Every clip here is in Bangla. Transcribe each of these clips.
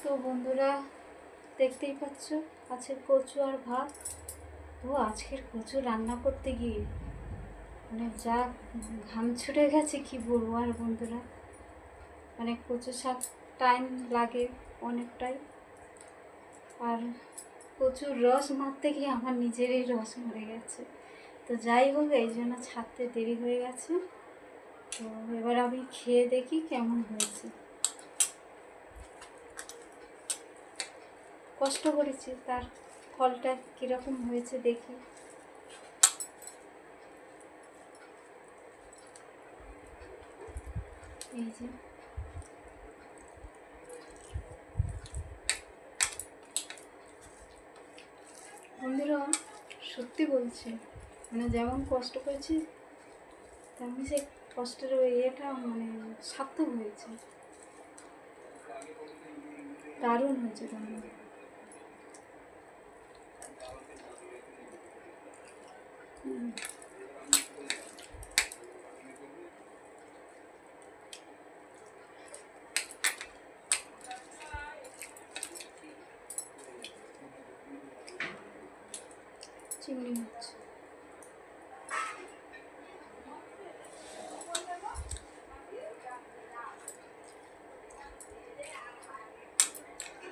তো বন্ধুরা, দেখতেই পাচ্ছ আজকের কচু আর ভাত। তো আজকের কচু রান্না করতে গিয়ে মানে যা ঘাম ছুটে গেছে কি বলবো আর বন্ধুরা। মানে কচু শাক টাইম লাগে অনেকটাই, আর কচুর রস মারতে গিয়ে আমার নিজেরই রস মরে গেছে। তো যাই হোক, এই জন্য ছাড়তে দেরি হয়ে গেছে। তো এবার আমি খেয়ে দেখি কেমন হয়েছে। কষ্ট করেছি, তার ফলটা কীরকম হয়েছে দেখি। এই যে বন্ধুরা, সত্যি বলছি, মানে যেমন কষ্ট করেছি তেমনি সে কষ্টের ইয়েটা মানে সার্থক হয়েছে। দারুণ হয়েছে রান্না। চিংড়ি মাছ।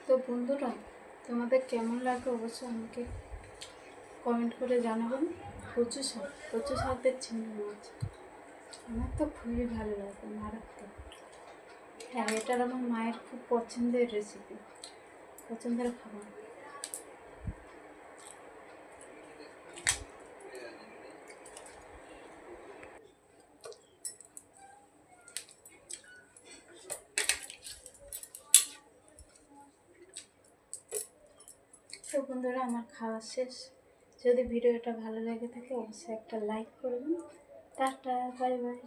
তো বন্ধুরা, তোমাদের কেমন লাগে অবশ্যই আমাকে কমেন্ট করে জানাবেন। কচু শাকের চিংড়ি মাছ আমার তো খুবই ভালো লাগে, মারাত্মক। হ্যাঁ, এটা আমার মায়ের খুব পছন্দের রেসিপি, পছন্দের খাবার। তো বন্ধুরা, আমার খাওয়া শেষ। যদি ভিডিওটা ভালো লেগে থাকে অবশ্যই একটা লাইক করবেন। Tata, bye bye.